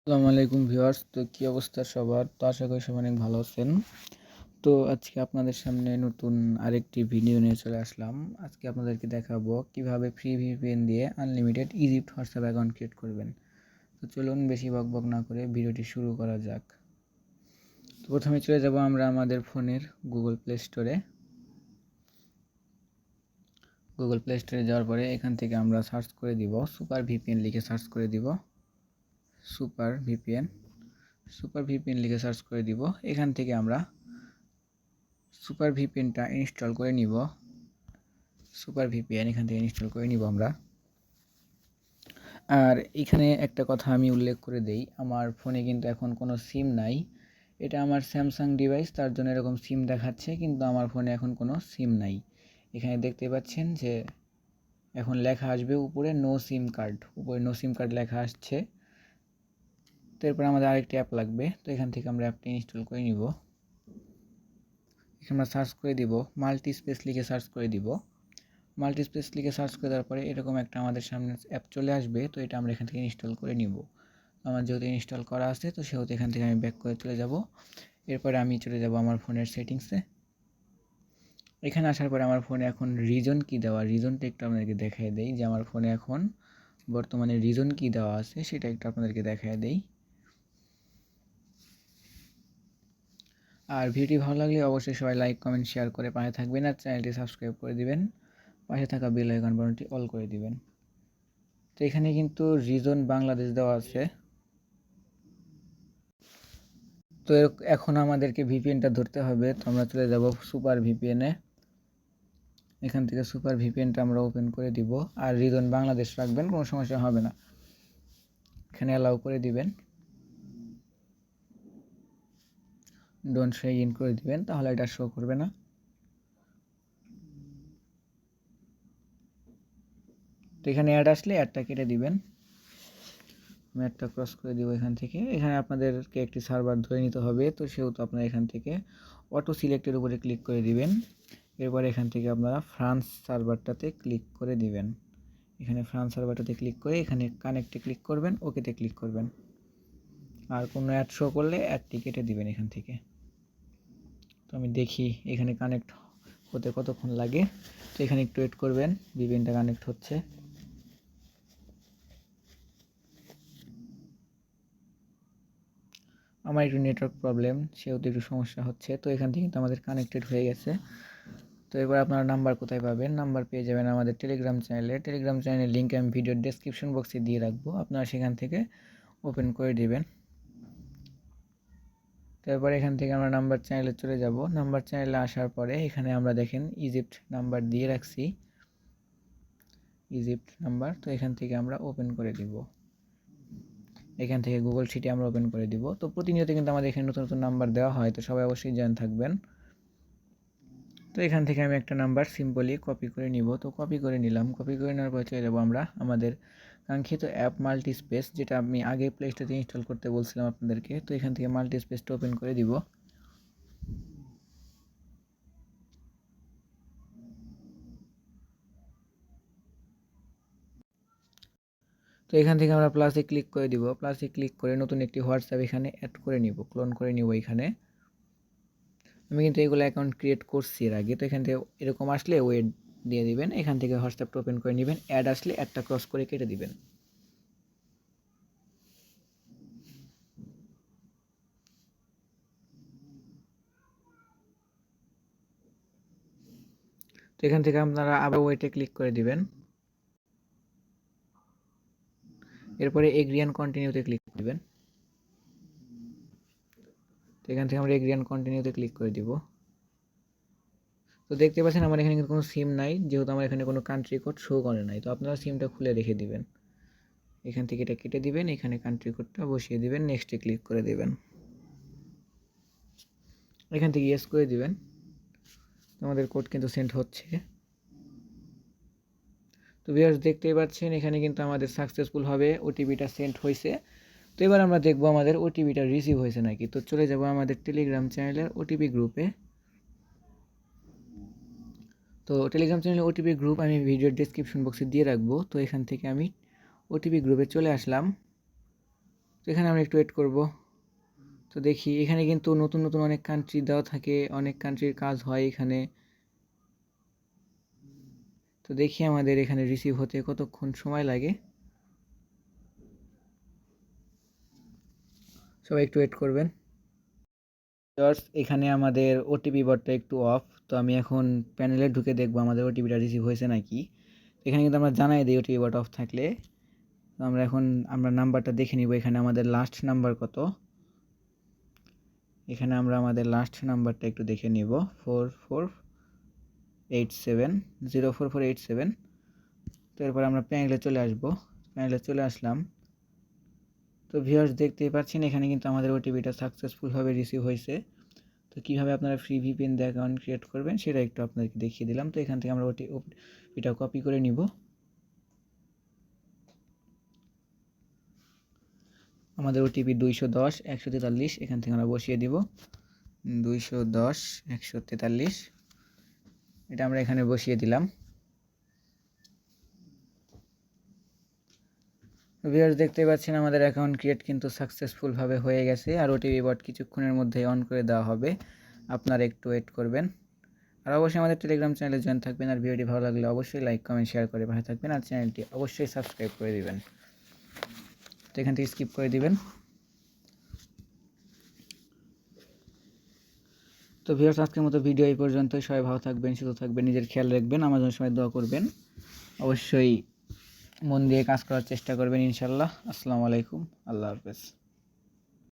আসসালামু আলাইকুম ভিউয়ার্স। তো কী অবস্থা সবার? তো আশা করি সবাই অনেক ভালো আছেন। তো আজকে আপনাদের সামনে নতুন আরেকটি ভিডিও নিয়ে চলে আসলাম। আজকে আপনাদেরকে দেখাবো কিভাবে ফ্রি ভিপিএন দিয়ে unlimited Egypt WhatsApp account create করবেন। তো চলুন বেশি বকবক না করে ভিডিওটি শুরু করা যাক। তো প্রথমে চলে যাব আমরা আমাদের ফোনের গুগল প্লে স্টোরে। গুগল প্লে স্টোরে যাওয়ার পরে এখান থেকে আমরা সার্চ করে দিব সুপার ভিপিএন লিখে সার্চ করে দিব সুপার ভিপিএন লিখে সার্চ করে দিব। এখান থেকে আমরা সুপার ভিপিএনটা ইনস্টল করে নিব। সুপার ভিপিএন এখান থেকে ইনস্টল করে নিব আমরা। আর এখানে একটা কথা আমি উল্লেখ করে দেই, আমার ফোনে কিন্তু এখন কোনো সিম নাই। এটা আমার স্যামসাং ডিভাইস, তার জন্য এরকম সিম দেখাচ্ছে, কিন্তু আমার ফোনে এখন কোনো সিম নাই। এখানে দেখতে পাচ্ছেন যে এখন লেখা আসবে উপরে নো সিম কার্ড, উপরে নো সিম কার্ড লেখা আসছে। তো এরপর আমাদের আরেকটি অ্যাপ লাগবে, তো এখান থেকে আমরা অ্যাপটি ইনস্টল করে নিব। এখানে আমরা সার্চ করে দিব মাল্টি স্পেস লিখে সার্চ করে দিব। মাল্টি স্পেস লিখে সার্চ করে দেওয়ার পরে এরকম একটা আমাদের সামনে অ্যাপ চলে আসবে। তো এটা আমরা এখান থেকে ইনস্টল করে নিব। আমার যেহেতু ইনস্টল করা আছে, তো সেহেতু এখান থেকে আমি ব্যাক করে চলে যাব। এরপরে আমি চলে যাব আমার ফোনের সেটিংসে। এখানে আসার পরে আমার ফোনে এখন রিজন কি দেওয়া, রিজনটা একটু আপনাদেরকে দেখাই দেই যে আমার ফোনে এখন বর্তমানে রিজন কি দেওয়া আছে সেটা একটু আপনাদেরকে দেখাই দেই। আর ভিডিওটি ভালো লাগলে অবশ্যই সবাই লাইক কমেন্ট শেয়ার করে পাশে থাকবেন, আর চ্যানেলটি সাবস্ক্রাইব করে দিবেন, পাশে থাকা বেল আইকন বাটনটি অল করে দিবেন। তো এখানে কিন্তু রিজন বাংলাদেশ দেওয়া আছে। তো এখন আমাদেরকে ভিপিএনটা ধরতে হবে। তো আমরা চলে যাব সুপার ভিপিএনে। এখান থেকে সুপার ভিপিএনটা আমরা ওপেন করে দিব, আর রিজন বাংলাদেশ রাখবেন, কোনো সমস্যা হবে না। এখানে অ্যালাউ করে দিবেন, ডোন্ট শো ইন করে দিবেন, তাহলে এটা শো করবে না। তো এখানে অ্যাড আসলে অ্যাডটা কেটে দিবেন। আমি একটা ক্রস করে দিব এখান থেকে। এখানে আপনাদেরকে একটি সার্ভার ধরে নিতে হবে, তো সেহেতু আপনারা এখান থেকে অটো সিলেক্টের উপরে ক্লিক করে দিবেন। এরপর এখান থেকে আপনারা ফ্রান্স সার্ভারটাতে ক্লিক করে দিবেন। এখানে ফ্রান্স সার্ভারটাতে ক্লিক করে এখানে কানেক্টে ক্লিক করবেন, ওকেতে ক্লিক করবেন। আর কোনো অ্যাড শো করলে অ্যাডটি কেটে দিবেন এখান থেকে। তো আমি দেখি এখানে কানেক্ট হতে কতক্ষণ লাগে। তো এখানে একটু ওয়েট করবেন, ভিপিএনটা কানেক্ট হচ্ছে। আমার একটু নেটওয়ার্ক প্রবলেম, সেহেতু একটু সমস্যা হচ্ছে। তো এখান থেকে কিন্তু আমাদের কানেক্টেড হয়ে গেছে। তো এবার আপনারা নাম্বার কোথায় পাবেন? নাম্বার পেয়ে যাবেন আমাদের টেলিগ্রাম চ্যানেলে। টেলিগ্রাম চ্যানেলের লিঙ্ক আমি ভিডিওর ডেসক্রিপশন বক্সে দিয়ে রাখবো, আপনারা সেখান থেকে ওপেন করে দিবেন। তারপর এখান থেকে আমরা নাম্বার চ্যানেলে চলে যাব। নাম্বার চ্যানেলে আসার পরে এখানে আমরা দেখেন ইজিপ্ট নাম্বার দিয়ে রাখছি, ইজিপ্ট নাম্বার। তো এখান থেকে আমরা ওপেন করে দিব। এখান থেকে গুগল শিটে আমরা ওপেন করে দিব। তো প্রতিনিয়ত কিন্তু আমাদের এখানে নতুন নতুন নাম্বার দেওয়া হয়, তো সবাই অবশ্যই জয়েন থাকবেন। তো এখান থেকে আমি একটা নাম্বার সিম্পলি কপি করে নিব। তো কপি করে নিলাম। কপি করে নেওয়ার পর চলে যাবো আমরা আমাদের কাঙ্ক্ষিত অ্যাপ মাল্টি স্পেস, যেটা আমি আগে প্লে স্টোরে ইনস্টল করতে বলছিলাম আপনাদেরকে। তো এখান থেকে মাল্টি স্পেসটা ওপেন করে দিব। তো এখান থেকে আমরা প্লাসে ক্লিক করে দিব। প্লাসে ক্লিক করে নতুন একটি হোয়াটসঅ্যাপ এখানে অ্যাড করে নিব, ক্লোন করে নিব এখানে। আমি কিন্তু এগুলো অ্যাকাউন্ট ক্রিয়েট করছি এর আগে। তো এখান থেকে এরকম আসলে ওয়েট দিয়ে দিবেন, এখান থেকে হোয়াটসঅ্যাপটা ওপেন করে নেবেন। অ্যাড আসলে একটা ক্রস করে কেটে দিবেন। তো এখান থেকে আপনারা আবার ওয়েটে ক্লিক করে দিবেন। এরপরে এগ্রি অ্যান্ড কন্টিনিউতে ক্লিক দিবেন। তো এখান থেকে আমরা এগ্রি অ্যান্ড কন্টিনিউতে ক্লিক করে দিব। তো দেখতে পাচ্ছেন আমার এখানে কিন্তু কোনো সিম নাই, যেহেতু আমার এখানে কোনো কান্ট্রি কোড শো করে নাই। তো আপনারা সিমটা খুলে রেখে দিবেন। এখান থেকে এটা কেটে দিবেন, এখানে কান্ট্রি কোডটা বসিয়ে দিবেন, নেক্সটে ক্লিক করে দিবেন। এখান থেকে ইয়েস করে দিবেন। আমাদের কোড কিন্তু সেন্ড হচ্ছে। তো ভিউয়ার্স দেখতেই পাচ্ছেন এখানে কিন্তু আমাদের সাকসেসফুল হবে ওটিপিটা সেন্ড হয়েছে। তো এবার আমরা দেখব আমাদের ওটিপিটা রিসিভ হয়েছে নাকি। তো চলে যাব আমাদের টেলিগ্রাম চ্যানেলের ওটিপি গ্রুপে। তো টেলিগ্রাম চ্যানেলের ওটিপি গ্রুপ আমি ভিডিওর ডেসক্রিপশন বক্সে দিয়ে রাখবো। তো এখান থেকে আমি ওটিপি গ্রুপে চলে আসলাম। তো এখানে আমরা একটু ওয়েট করব। তো দেখি এখানে কিন্তু নতুন নতুন অনেক কান্ট্রি দেওয়া থাকে, অনেক কান্ট্রির কাজ হয় এখানে। তো দেখি আমাদের এখানে রিসিভ হতে কতক্ষণ সময় লাগে। সবাই একটু ওয়েট করবেন। এখানে আমাদের ওটিপি বটটা একটু অফ, তো আমি এখন প্যানেলে ঢুকে দেখবো আমাদের ওটিপিটা রিসিভ হয়েছে নাকি। এখানে কিন্তু আমরা জানাই দিই ওটিপি বট অফ থাকলে। তো আমরা নাম্বারটা দেখে নিব, এখানে আমাদের লাস্ট নাম্বার কত। এখানে আমরা আমাদের লাস্ট নাম্বারটা একটু দেখে নিব, 04487। তো এরপর আমরা প্যানেলে চলে আসব। প্যানেলে চলে আসলাম। তো ভিউয়ার্স দেখতেই পাচ্ছেন এখানে কিন্তু আমাদের ওটিপিটা সাকসেসফুলভাবে রিসিভ হয়েছে। তো কীভাবে আপনারা ফ্রি ভিপিএন দিয়ে অ্যাকাউন্ট ক্রিয়েট করবেন সেটা একটু আপনাদেরকে দেখিয়ে দিলাম। তো এখান থেকে আমরা ওটিপিটা কপি করে নিব। আমাদের ওটিপি 210 143, এখান থেকে আমরা বসিয়ে দিব 210 143। এটা আমরা এখানে বসিয়ে দিলাম। ভিউয়ার্স দেখতে পাচ্ছেন আমাদের অ্যাকাউন্ট ক্রিয়েট কিন্তু সাকসেসফুলভাবে হয়ে গেছে, আর ওটিপি বট কিছুক্ষণের মধ্যেই অন করে দেওয়া হবে। আপনারা একটু ওয়েট করবেন। আর অবশ্যই আমাদের টেলিগ্রাম চ্যানেলে জয়েন থাকবেন। আর ভিডিওটি ভালো লাগলে অবশ্যই লাইক কমেন্ট শেয়ার করে পাশে থাকবেন, আর চ্যানেলটি অবশ্যই সাবস্ক্রাইব করে দিবেন। তো এখান থেকে স্কিপ করে দিবেন। তো ভিউয়ার্স আজকের মতো ভিডিও এই পর্যন্তই। সবাই ভালো থাকবেন, সুস্থ থাকবেন, নিজের খেয়াল রাখবেন, আমার জন্য সবাই দোয়া করবেন। অবশ্যই মন দিয়ে কাজ করার চেষ্টা করবেন ইনশাল্লাহ। আসসালামু আলাইকুম, আল্লাহ হাফেজ।